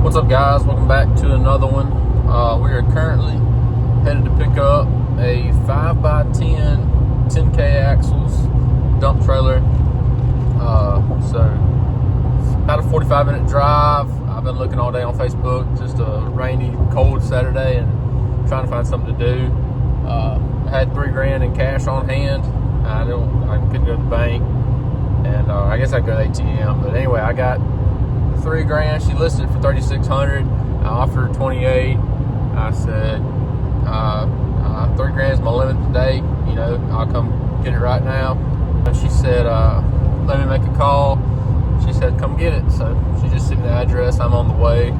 What's up, guys? Welcome back to another one. We are currently headed to pick up a 5x10 10K axles dump trailer. So it's about a 45-minute drive. I've been looking all day on Facebook, just a rainy, cold Saturday, and trying to find something to do. I had $3,000 in cash on hand. I couldn't go to the bank, and I guess I could go to the ATM. But anyway, I got $3,000. She listed it for $3,600. I offered her $28,000. I said, $3,000 is my limit today. You know, I'll come get it right now. And she said, let me make a call. She said, come get it. So she just sent me the address. I'm on the way.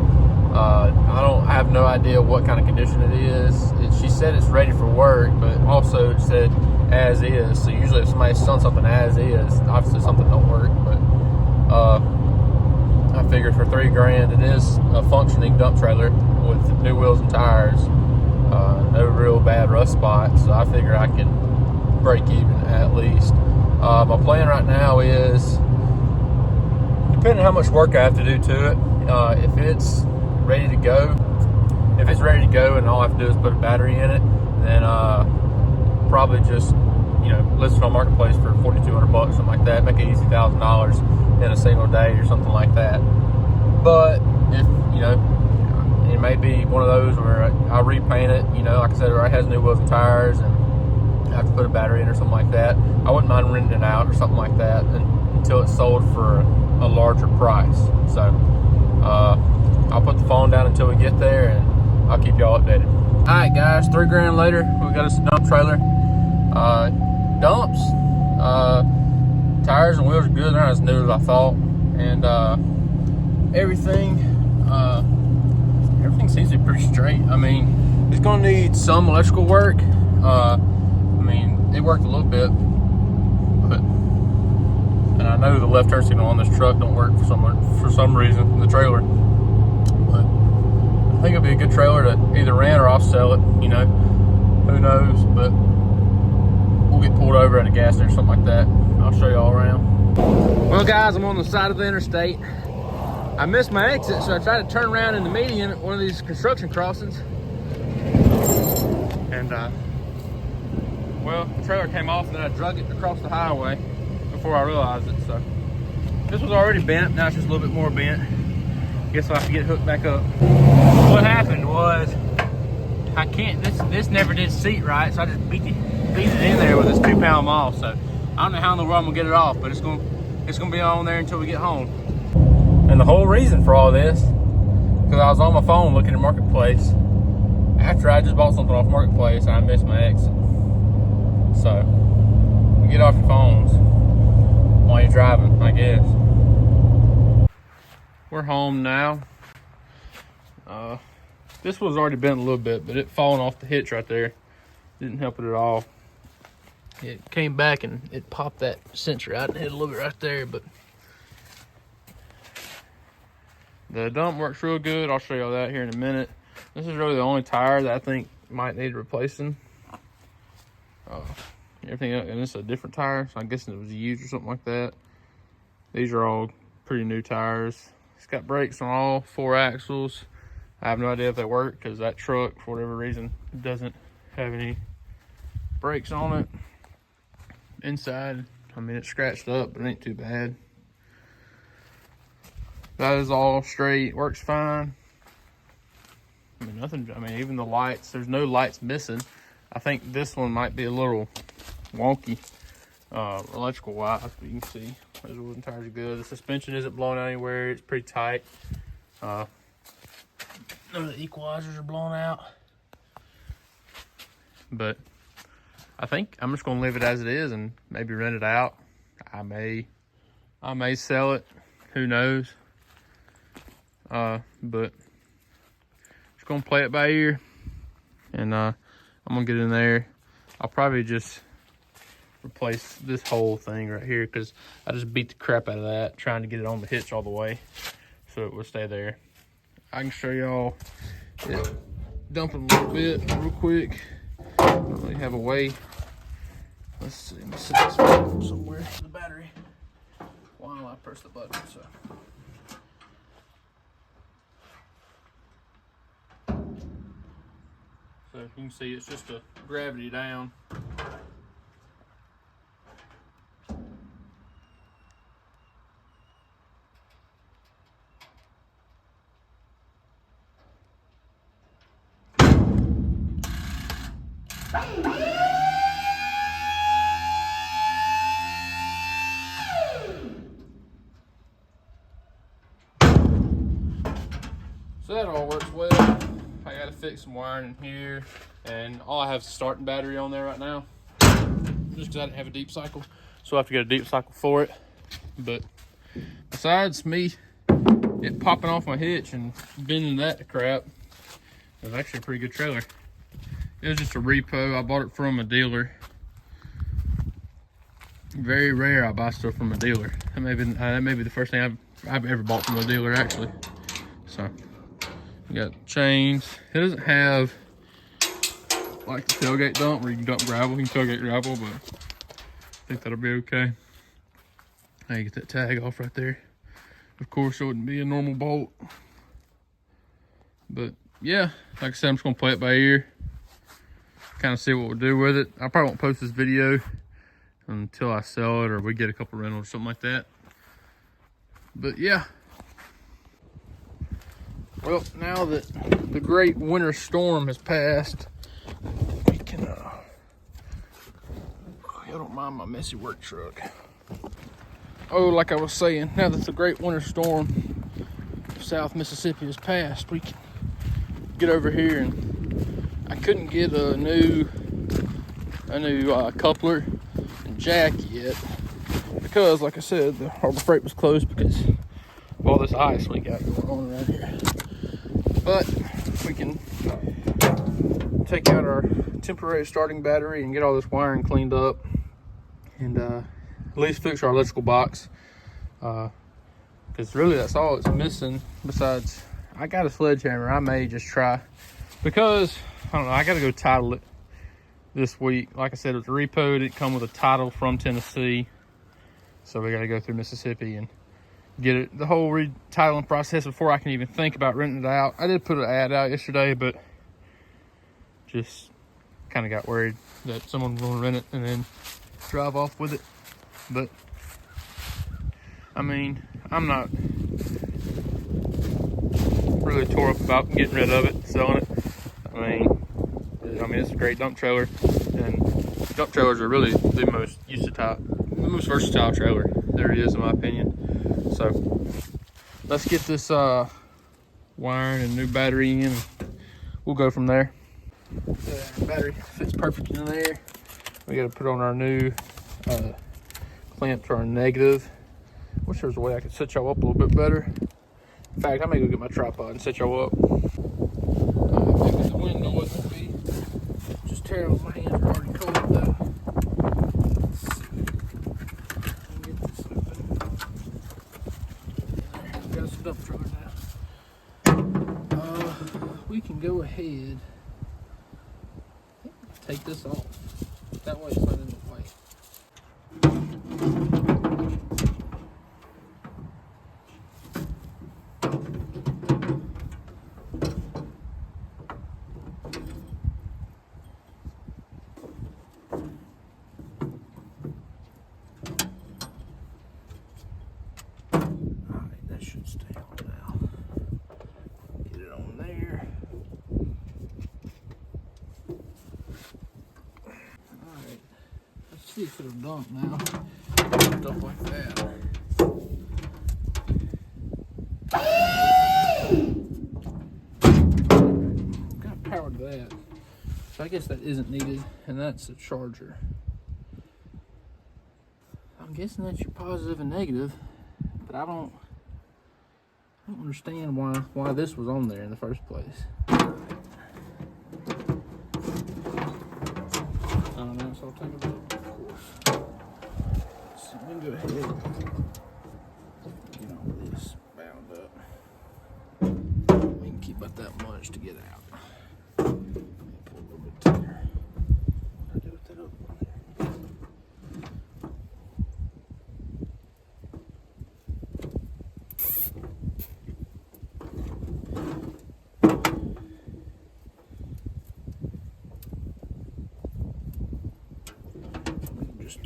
I have no idea what kind of condition it is. She said it's ready for work, but also it said as is. So usually if somebody's done something as is, obviously something don't work. But I figured for $3,000, it is a functioning dump trailer with new wheels and tires. No real bad rust spots. So I figure I can break even at least. My plan right now is, depending on how much work I have to do to it, if it's ready to go and all I have to do is put a battery in it, then probably just, list it on Marketplace for $4,200, something like that, make it easy $1,000 in a single day or something like that. But if, it may be one of those where I repaint it, like I said, it has new wheels and tires, and I have to put a battery in or something like that. I wouldn't mind renting it out or something like that until it's sold for a larger price. So I'll put the phone down until we get there, and I'll keep y'all updated. All right, guys, $3,000 later, we got us a dump trailer. Dumps, tires and wheels are good. They're not as new as I thought, and everything seems to be pretty straight. I mean, it's gonna need some electrical work. It worked a little bit, and I know the left turn signal on this truck don't work for some reason in the trailer. But I think it'll be a good trailer to either rent or I'll sell it. Who knows? But we'll get pulled over at a gas station or something like that. I'll show y'all around. Well, guys, I'm on the side of the interstate. I missed my exit, so I tried to turn around in the median at one of these construction crossings. And, well, the trailer came off, and then I drug it across the highway before I realized it. So this was already bent. Now it's just a little bit more bent. Guess I'll have to get it hooked back up. What happened was, this never did seat right, so I just beat it in there with this 2-pound maul. So I don't know how in the world I'm gonna get it off, but it's gonna be on there until we get home. And the whole reason for all this, because I was on my phone looking at Marketplace after I just bought something off Marketplace and I missed my exit. So get off your phones while you're driving, I guess. We're home now. This was already bent a little bit, but it falling off the hitch right there didn't help it at all. It came back and it popped that sensor out and hit a little bit right there, but the dump works real good. I'll show y'all that here in a minute. This is really the only tire that I think might need replacing. Everything else, and it's a different tire, so I'm guessing it was used or something like that. These are all pretty new tires. It's got brakes on all 4 axles. I have no idea if they work because that truck, for whatever reason, doesn't have any brakes on it. Inside, it's scratched up, but it ain't too bad. That is all straight, works fine. Even the lights, there's no lights missing. I think this one might be a little wonky, electrical wise, but you can see those wooden tires are good. The suspension isn't blown out anywhere, it's pretty tight. None of the equalizers are blown out. But I think I'm just gonna leave it as it is and maybe rent it out. I may sell it, who knows? But just gonna play it by ear, and I'm gonna get in there. I'll probably just replace this whole thing right here because I just beat the crap out of that trying to get it on the hitch all the way so it will stay there. I can show y'all it dumping a little bit real quick. I don't really have a way. Let's see, let me set this somewhere. The battery while I press the button. So So you can see it's just a gravity down. So that all works well. I gotta fix some wiring in here, and all I have is a starting battery on there right now, just because I didn't have a deep cycle, so I have to get a deep cycle for it. But besides me it popping off my hitch and bending that to crap, it was actually a pretty good trailer. It was just a repo. I bought it from a dealer. Very rare I buy stuff from a dealer. That may be the first thing I've ever bought from a dealer, actually. So you got chains. It doesn't have like the tailgate dump where you can dump gravel. You can tailgate gravel, but I think that'll be okay. Now you get that tag off right there. Of course, it wouldn't be a normal bolt. But yeah, like I said, I'm just gonna play it by ear. Kind of see what we'll do with it. I probably won't post this video until I sell it or we get a couple rentals or something like that. But yeah. Well, now that the great winter storm has passed, we can, I don't mind my messy work truck. Oh, like I was saying, now that the great winter storm of South Mississippi has passed, we can get over here, and I couldn't get a new coupler and jack yet because, like I said, the Harbor Freight was closed because of all this ice we got going on around here. But we can take out our temporary starting battery and get all this wiring cleaned up, and at least fix our electrical box, because really that's all it's missing. Besides, I got a sledgehammer. I may just try, because I don't know, I gotta go title it this week. Like I said, it was a repo. It didn't come with a title from Tennessee, so we gotta go through Mississippi and get it, the whole retitling process before I can even think about renting it out. I did put an ad out yesterday, but just kind of got worried that someone was gonna rent it and then drive off with it. But I mean, I'm not really tore up about getting rid of it, selling it. I mean, it's a great dump trailer, and dump trailers are really the most versatile trailer there is, in my opinion. So let's get this wiring and new battery in, and we'll go from there. The battery fits perfectly in there. We got to put on our new clamp to our negative. Wish there was a way I could set y'all up a little bit better. In fact, I may go get my tripod and set y'all up. Maybe the wind noise won't be just terrible. My hands are already cold though. Let's see. Get this open. We got some dump trailer now. We can go ahead. Take this off. That way it's not in the way. Alright, that should stay on now. Get it on there. Alright, let's see if it'll dump now. Stuff like that. Got power to that. So I guess that isn't needed, and that's a charger. I'm guessing that's your positive and negative, but I don't understand why this was on there in the first place. I don't know, so I'll take a look, of course. So we can go ahead and get all this bound up. We can keep about that much to get out. Pull a little bit tighter. I do with that up on there.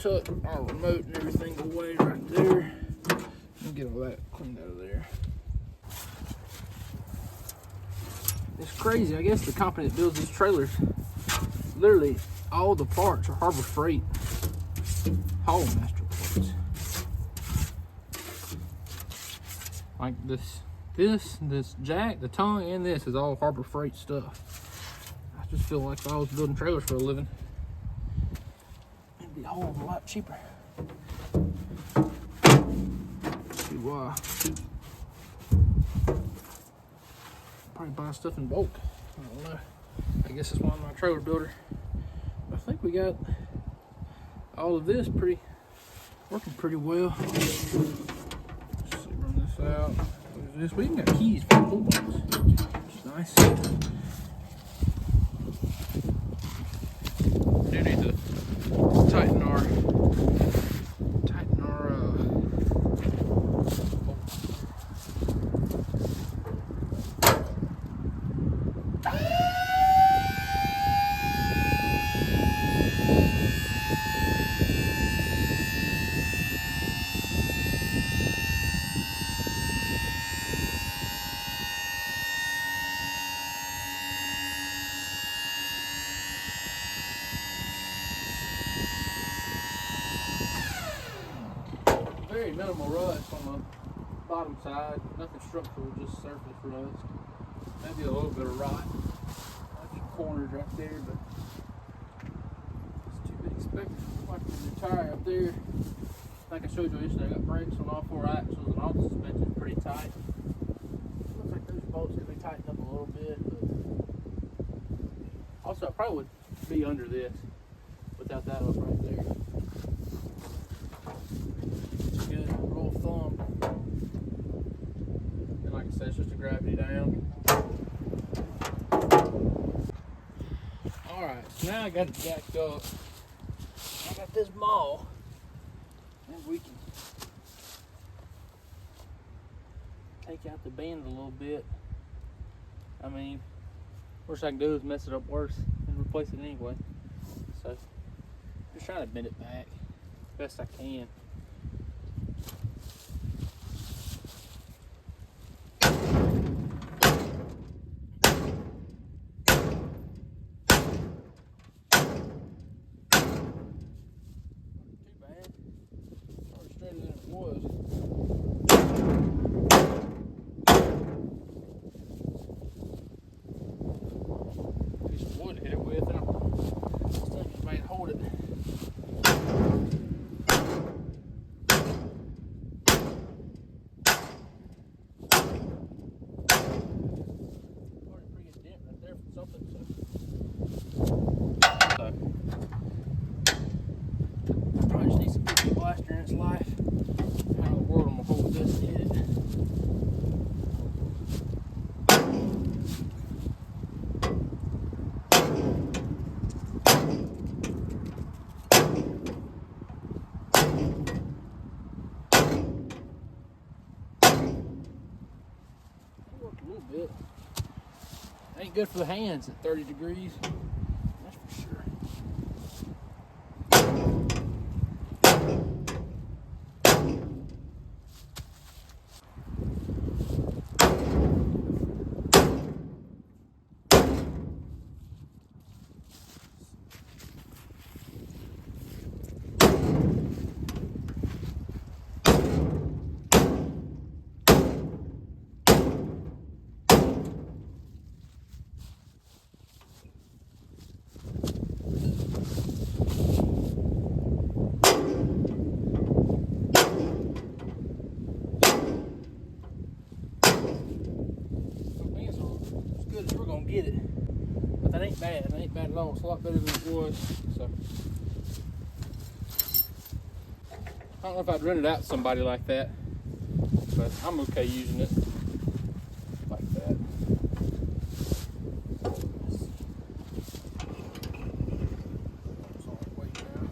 tuck our remote and everything away right there. And get all that cleaned out of there. It's crazy. I guess the company that builds these trailers, literally all the parts are Harbor Freight Haul Master parts. Like this jack, the tongue, and this is all Harbor Freight stuff. I just feel like if I was building trailers for a living, it'd be a whole lot cheaper. See why? Probably buy stuff in bulk. I don't know. I guess that's why I'm not a trailer builder. But I think we got all of this working pretty well. Let's see, run this out. What is this? We even got keys for the toolbox, which is nice. We do need to tighten our very minimal rust on the bottom side. Nothing structural, just surface rust. Maybe a little bit of rot. Like your corners right there, but it's to be expected. Like the tire up there. Like I showed you yesterday, I got brakes on all 4 axles and all the suspension's pretty tight. Looks like those bolts could be tightened up a little bit, but also I probably would be under this without that up right there. Good rule of thumb. And like I said, it's just a gravity down. Alright, so now I got it jacked up. I got this maul. And we can take out the bend a little bit. I mean, worst I can do is mess it up worse and replace it anyway. So, just trying to bend it back best I can. Straighter than it was. Piece of wood to hit it with, and this thing is made to hold it. Already pretty good dent right there from something. Probably just needs to put the blaster in its life. How in the world I'm gonna hold this and hit it? It worked a little bit. Ain't good for the hands at 30 degrees. That's for sure. Get it, but that ain't bad. That ain't bad at all. It's a lot better than it was. So I don't know if I'd rent it out to somebody like that, but I'm okay using it like that. It's all the way down.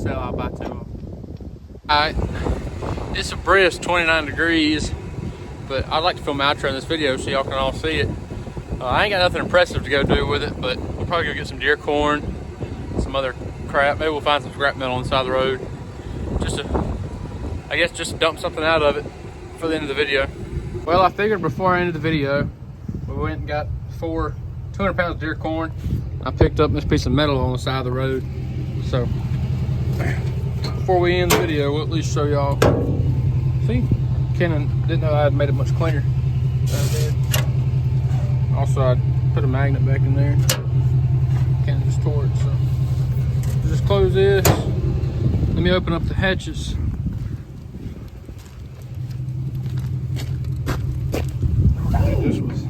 sell, I'll buy 2 of them. Alright, it's a brisk 29 degrees, but I'd like to film an outro in this video so y'all can all see it. I ain't got nothing impressive to go do with it, but we'll probably go get some deer corn, some other crap. Maybe we'll find some scrap metal on the side of the road. I guess just dump something out of it for the end of the video. Well, I figured before I ended the video, we went and got 200 pounds of deer corn. I picked up this piece of metal on the side of the road. So, before we end the video, we'll at least show y'all. See, Kenan didn't know I had made it much cleaner than I did. Also, I put a magnet back in there. Kenan just tore it, so. Just close this. Let me open up the hatches. This was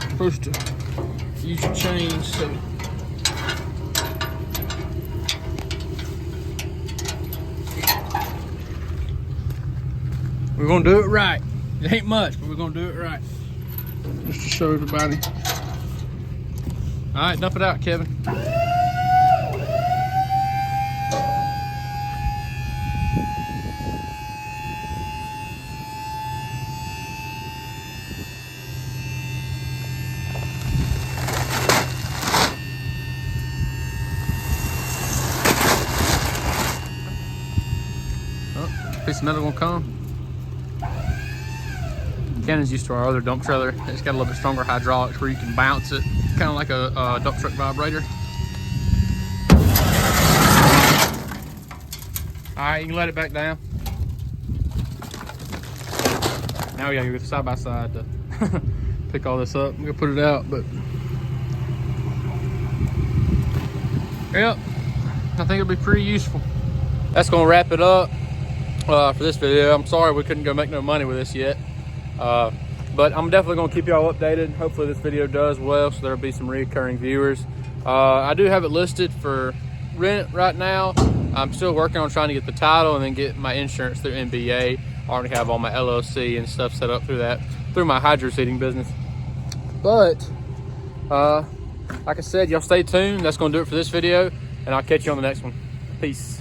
supposed to use your chains, so we're gonna do it right. It ain't much, but we're gonna do it right. Just to show everybody. All right, dump it out, Kevin. Piece of metal gonna come. Kenan's used to our other dump trailer. It's got a little bit stronger hydraulics where you can bounce it, kind of like a dump truck vibrator. All right, you can let it back down. Now we gotta go side by side to pick all this up. I'm gonna put it out, but yep, I think it'll be pretty useful. That's gonna wrap it up for this video. I'm sorry we couldn't go make no money with this yet, but I'm definitely gonna keep y'all updated. Hopefully this video does well, so there'll be some recurring viewers. I do have it listed for rent right now. I'm still working on trying to get the title and then get my insurance through NBA. I already have all my LLC and stuff set up through my hydro seeding business. But like I said, y'all stay tuned. That's gonna do it for this video, and I'll catch you on the next one. Peace.